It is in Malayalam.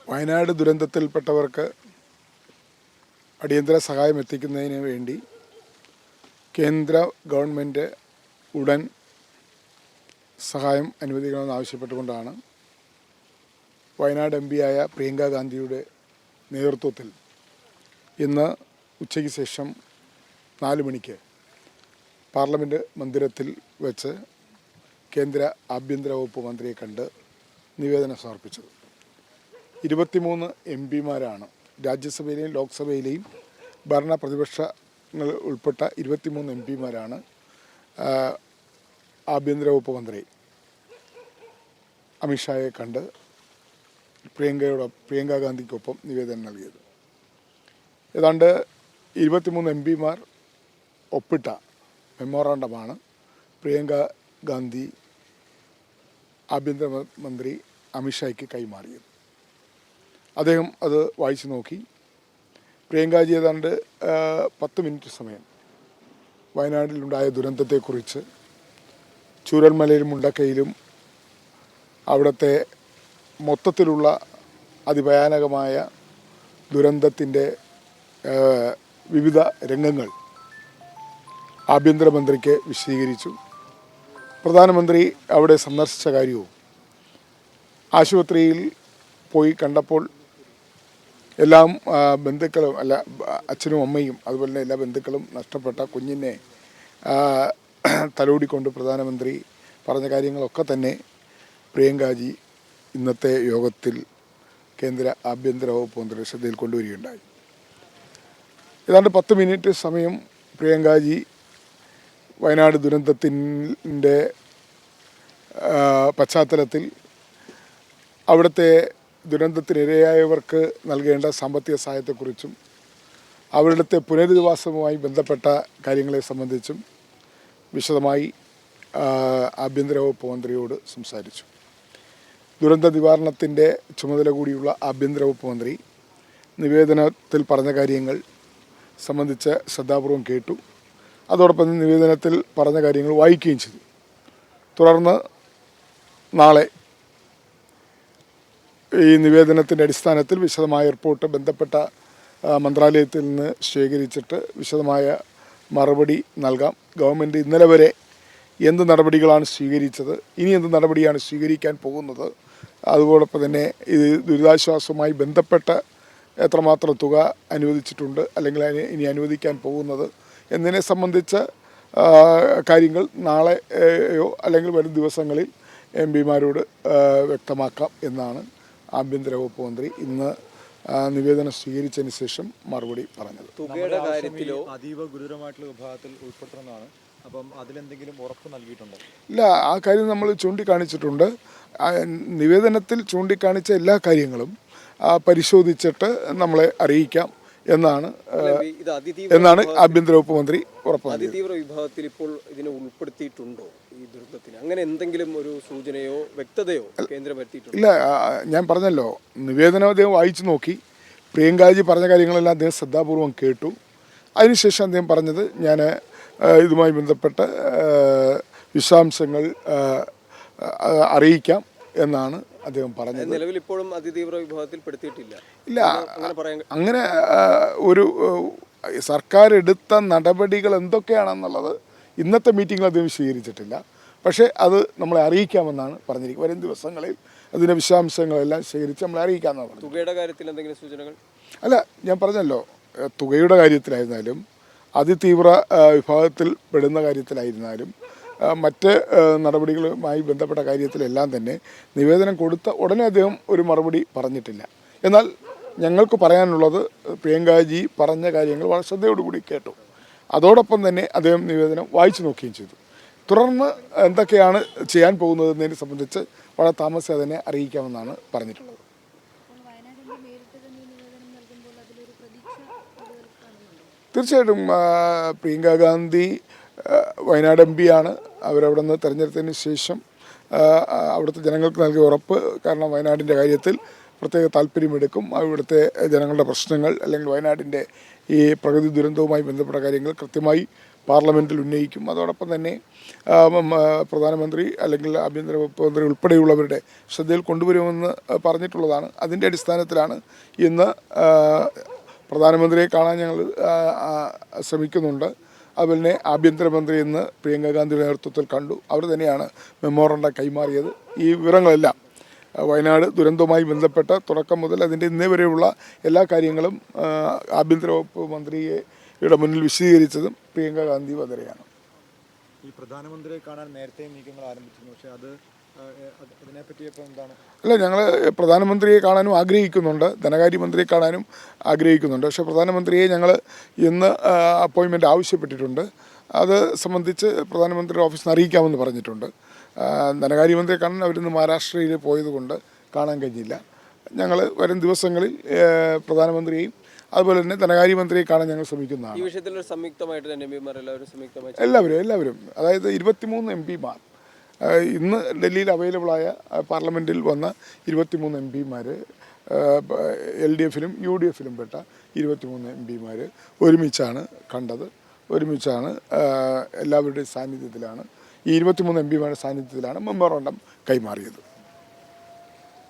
വയനാട് ദുരന്തത്തിൽപ്പെട്ടവർക്ക് അടിയന്തര സഹായം എത്തിക്കുന്നതിന് വേണ്ടി കേന്ദ്ര ഗവൺമെൻറ് ഉടൻ സഹായം അനുവദിക്കണമെന്ന് ആവശ്യപ്പെട്ടുകൊണ്ടാണ് വയനാട് എംപിയായ പ്രിയങ്ക ഗാന്ധിയുടെ നേതൃത്വത്തിൽ ഇന്ന് ഉച്ചയ്ക്ക് ശേഷം 4 മണിക്ക് പാർലമെൻറ്റ് മന്ദിരത്തിൽ വെച്ച് കേന്ദ്ര ആഭ്യന്തര വകുപ്പ് മന്ത്രിയെ കണ്ട് നിവേദനം സമർപ്പിച്ചത്. 23 എംപിമാരാണ് രാജ്യസഭയിലെയും ലോക്സഭയിലെയും ഭരണ പ്രതിപക്ഷങ്ങൾ ഉൾപ്പെട്ട 23 എംപിമാരാണ് ആഭ്യന്തര വകുപ്പ് മന്ത്രി അമിത്ഷായെ കണ്ട് പ്രിയങ്ക ഗാന്ധിക്കൊപ്പം നിവേദനം നൽകിയത്. ഏതാണ്ട് 23 എംപിമാർ ഒപ്പിട്ട മെമ്മോറാണ്ടമാണ് പ്രിയങ്ക ഗാന്ധി ആഭ്യന്തര മന്ത്രി അമിത്ഷായ്ക്ക് കൈമാറിയത്. അദ്ദേഹം അത് വായിച്ചു നോക്കി. പ്രിയങ്കാജി ഏതാണ്ട് 10 മിനിറ്റ് സമയം വയനാട്ടിലുണ്ടായ ദുരന്തത്തെക്കുറിച്ച്, ചൂരൽമലയിലും മുണ്ടക്കയിലും അവിടുത്തെ മൊത്തത്തിലുള്ള അതിഭയാനകമായ ദുരന്തത്തിൻ്റെ വിവിധ രംഗങ്ങൾ ആഭ്യന്തരമന്ത്രിക്ക് വിശദീകരിച്ചു. പ്രധാനമന്ത്രി അവിടെ സന്ദർശിച്ച കാര്യവും ആശുപത്രിയിൽ പോയി കണ്ടപ്പോൾ എല്ലാം ബന്ധുക്കളും അച്ഛനും അമ്മയും അതുപോലെ തന്നെ എല്ലാ ബന്ധുക്കളും നഷ്ടപ്പെട്ട കുഞ്ഞിനെ തലോടിക്കൊണ്ട് പ്രധാനമന്ത്രി പറഞ്ഞ കാര്യങ്ങളൊക്കെ തന്നെ പ്രിയങ്കാജി ഇന്നത്തെ യോഗത്തിൽ കേന്ദ്ര ആഭ്യന്തര വകുപ്പ് മന്ത്രി ശ്രദ്ധയിൽ കൊണ്ടുവരികയുണ്ടായി. ഏതാണ്ട് 10 മിനിറ്റ് സമയം പ്രിയങ്കാജി വയനാട് ദുരന്തത്തിൻ്റെ പശ്ചാത്തലത്തിൽ അവിടുത്തെ ദുരന്തത്തിനിരയായവർക്ക് നൽകേണ്ട സാമ്പത്തിക സഹായത്തെക്കുറിച്ചും അവരുടെ പുനരധിവാസവുമായി ബന്ധപ്പെട്ട കാര്യങ്ങളെ സംബന്ധിച്ചും വിശദമായി ആഭ്യന്തര വകുപ്പ് മന്ത്രിയോട് സംസാരിച്ചു. ദുരന്ത നിവാരണത്തിൻ്റെ ചുമതല കൂടിയുള്ള ആഭ്യന്തര വകുപ്പ് മന്ത്രി നിവേദനത്തിൽ പറഞ്ഞ കാര്യങ്ങൾ സംബന്ധിച്ച് ശ്രദ്ധാപൂർവം കേട്ടു. അതോടൊപ്പം നിവേദനത്തിൽ പറഞ്ഞ കാര്യങ്ങൾ വായിക്കുകയും ചെയ്തു. തുടർന്ന് നാളെ ഈ നിവേദനത്തിൻ്റെ അടിസ്ഥാനത്തിൽ വിശദമായ റിപ്പോർട്ട് ബന്ധപ്പെട്ട മന്ത്രാലയത്തിൽ നിന്ന് ശേഖരിച്ചിട്ട് വിശദമായ മറുപടി നൽകാം. ഗവൺമെൻറ് ഇന്നലെ വരെ എന്ത് നടപടികളാണ് സ്വീകരിച്ചത്, ഇനി എന്ത് നടപടിയാണ് സ്വീകരിക്കാൻ പോകുന്നത്, അതോടൊപ്പം തന്നെ ഇത് ദുരിതാശ്വാസവുമായി ബന്ധപ്പെട്ട എത്രമാത്രം തുക അനുവദിച്ചിട്ടുണ്ട് അല്ലെങ്കിൽ ഇനി അനുവദിക്കാൻ പോകുന്നത് എന്നതിനെ സംബന്ധിച്ച കാര്യങ്ങൾ നാളെയോ അല്ലെങ്കിൽ വരും ദിവസങ്ങളിൽ എംപിമാരോട് വ്യക്തമാക്കാം എന്നാണ് ആഭ്യന്തര വകുപ്പ് മന്ത്രി ഇന്ന് നിവേദനം സ്വീകരിച്ചതിന് ശേഷം മറുപടി പറഞ്ഞത്. തുകയുടെ കാര്യത്തിലോ അതീവ ഗുരുതരമായിട്ടുള്ള വിഭാഗത്തിൽ ഉൾപ്പെടുത്തണമെന്നാണ്. അപ്പം അതിലെന്തെങ്കിലും ഉറപ്പ് നൽകിയിട്ടുണ്ടോ? ഇല്ല, ആ കാര്യം നമ്മൾ ചൂണ്ടിക്കാണിച്ചിട്ടുണ്ട്. നിവേദനത്തിൽ ചൂണ്ടിക്കാണിച്ച എല്ലാ കാര്യങ്ങളും പരിശോധിച്ചിട്ട് നമ്മളെ അറിയിക്കാം എന്നാണ് ആഭ്യന്തര വകുപ്പ് മന്ത്രി ഉറപ്പ്. അതിതീവ്ര വിഭാഗത്തിൽ ഇപ്പോൾ ഇതിനെ ഉൾപ്പെടുത്തിയിട്ടുണ്ടോ ഈ ദുരന്തത്തിന്? അങ്ങനെ എന്തെങ്കിലും ഒരു സൂചനയോ വ്യക്തതയോ കേന്ദ്രം വരുത്തിയിട്ടുണ്ടോ? ഇല്ല, ഞാൻ പറഞ്ഞല്ലോ, നിവേദനം അദ്ദേഹം വായിച്ചു നോക്കി. പ്രിയങ്കാജി പറഞ്ഞ കാര്യങ്ങളെല്ലാം അദ്ദേഹം ശ്രദ്ധാപൂർവം കേട്ടു. അതിനുശേഷം അദ്ദേഹം പറഞ്ഞത് ഞാൻ ഇതുമായി ബന്ധപ്പെട്ട വിശദാംശങ്ങൾ അറിയിക്കാം എന്നാണ് അദ്ദേഹം പറഞ്ഞത്. നിലവിൽ ഇപ്പോഴും അതിതീവ്ര വിഭാഗത്തിൽ പെടുത്തിയിട്ടില്ല. ഇല്ല, അങ്ങനെ ഒരു സർക്കാർ എടുത്ത നടപടികൾ എന്തൊക്കെയാണെന്നുള്ളത് ഇന്നത്തെ മീറ്റിങ്ങിൽ അദ്ദേഹം സ്വീകരിച്ചിട്ടില്ല. പക്ഷേ അത് നമ്മളെ അറിയിക്കാമെന്നാണ് പറഞ്ഞിരിക്കുന്നത്. വരും ദിവസങ്ങളിൽ അതിൻ്റെ വിശദാംശങ്ങളെല്ലാം ശേഖരിച്ച് നമ്മളെ അറിയിക്കാമെന്നാണ് പറഞ്ഞത്. തുകയുടെ കാര്യത്തിൽ എന്തെങ്കിലും സൂചനകൾ? അല്ല, ഞാൻ പറഞ്ഞല്ലോ, തുകയുടെ കാര്യത്തിലായിരുന്നാലും അതിതീവ്ര വിഭാഗത്തിൽ പെടുന്ന കാര്യത്തിലായിരുന്നാലും മറ്റ് നടപടികളുമായി ബന്ധപ്പെട്ട കാര്യത്തിലെല്ലാം തന്നെ നിവേദനം കൊടുത്ത ഉടനെ അദ്ദേഹം ഒരു മറുപടി പറഞ്ഞിട്ടില്ല. എന്നാൽ ഞങ്ങൾക്ക് പറയാനുള്ളത് പ്രിയങ്കാജി പറഞ്ഞ കാര്യങ്ങൾ വളരെ ശ്രദ്ധയോടുകൂടി കേട്ടു. അതോടൊപ്പം തന്നെ അദ്ദേഹം നിവേദനം വായിച്ചു നോക്കുകയും ചെയ്തു. തുടർന്ന് എന്തൊക്കെയാണ് ചെയ്യാൻ പോകുന്നതെന്നതിനെ സംബന്ധിച്ച് വളരെ താമസിയാതെ തന്നെ അറിയിക്കാമെന്നാണ് പറഞ്ഞിട്ടുള്ളത്. തീർച്ചയായിട്ടും പ്രിയങ്ക ഗാന്ധി വയനാട് എംപിയാണ്. അവരവിടെ നിന്ന് തെരഞ്ഞെടുത്തതിന് ശേഷം അവിടുത്തെ ജനങ്ങൾക്ക് നൽകിയ ഉറപ്പ്, കാരണം വയനാടിൻ്റെ കാര്യത്തിൽ പ്രത്യേക താല്പര്യമെടുക്കും, അവിടുത്തെ ജനങ്ങളുടെ പ്രശ്നങ്ങൾ അല്ലെങ്കിൽ വയനാടിൻ്റെ ഈ പ്രകൃതി ദുരന്തവുമായി ബന്ധപ്പെട്ട കാര്യങ്ങൾ കൃത്യമായി പാർലമെൻറ്റിൽ ഉന്നയിക്കും. അതോടൊപ്പം തന്നെ പ്രധാനമന്ത്രി അല്ലെങ്കിൽ ആഭ്യന്തര വകുപ്പ് മന്ത്രി ഉൾപ്പെടെയുള്ളവരുടെ ശ്രദ്ധയിൽ കൊണ്ടുവരുമെന്ന് പറഞ്ഞിട്ടുള്ളതാണ്. അതിൻ്റെ അടിസ്ഥാനത്തിലാണ് ഇന്ന് പ്രധാനമന്ത്രിയെ കാണാൻ ഞങ്ങൾ ശ്രമിക്കുന്നുണ്ട്. അതുപോലെ തന്നെ ആഭ്യന്തരമന്ത്രി ഇന്ന് പ്രിയങ്ക ഗാന്ധിയുടെ നേതൃത്വത്തിൽ കണ്ടു. അവർ തന്നെയാണ് മെമ്മോറണ്ടം കൈമാറിയത്. ഈ വിവരങ്ങളെല്ലാം വയനാട് ദുരന്തവുമായി ബന്ധപ്പെട്ട തുടക്കം മുതൽ അതിൻ്റെ ഇന്നേ വരെയുള്ള എല്ലാ കാര്യങ്ങളും ആഭ്യന്തര വകുപ്പ് മന്ത്രിയുടെ മുന്നിൽ വിശദീകരിച്ചതും പ്രിയങ്ക ഗാന്ധി വധരയാണ്. ഈ പ്രധാനമന്ത്രിയെ കാണാൻ നേരത്തെ നീക്കങ്ങൾ ആരംഭിച്ചിരുന്നു, പക്ഷേ അതിനെപ്പറ്റി ഇപ്പോൾ എന്താണ്? അല്ല, ഞങ്ങൾ പ്രധാനമന്ത്രിയെ കാണാനും ആഗ്രഹിക്കുന്നുണ്ട്, ധനകാര്യമന്ത്രിയെ കാണാനും ആഗ്രഹിക്കുന്നുണ്ട്. പക്ഷേ പ്രധാനമന്ത്രിയെ ഞങ്ങൾ ഇന്ന് അപ്പോയിൻമെൻറ്റ് ആവശ്യപ്പെട്ടിട്ടുണ്ട്. അത് സംബന്ധിച്ച് പ്രധാനമന്ത്രിയുടെ ഓഫീസിൽ അറിയിക്കാമെന്ന് പറഞ്ഞിട്ടുണ്ട്. ധനകാര്യമന്ത്രിയെ കാണാൻ അവരിന്ന് മഹാരാഷ്ട്രയിൽ പോയതുകൊണ്ട് കാണാൻ കഴിഞ്ഞില്ല. ഞങ്ങൾ വരും ദിവസങ്ങളിൽ പ്രധാനമന്ത്രിയെയും അതുപോലെ തന്നെ ധനകാര്യമന്ത്രിയെ കാണാൻ ഞങ്ങൾ ശ്രമിക്കുന്നതാണ്. ഈ വിഷയത്തിൽ ഒരു സംയുക്തമായിട്ട് തന്നെ എംപിമാർ എല്ലാവരും സംയുക്തമായി എല്ലാവരും അതായത് 23 എംപിമാർ ഇന്ന് ഡൽഹിയിൽ അവൈലബിളായ പാർലമെൻറ്റിൽ വന്ന 23 എംപിമാർ LDFിലും UDFിലും പെട്ട 23 എംപിമാർ ഒരുമിച്ചാണ് കണ്ടത്. ഒരുമിച്ചാണ് എല്ലാവരുടെയും സാന്നിധ്യത്തിലാണ് ഈ 23 എംപിമാരുടെ സാന്നിധ്യത്തിലാണ് മെമ്മോറണ്ടം കൈമാറിയത്.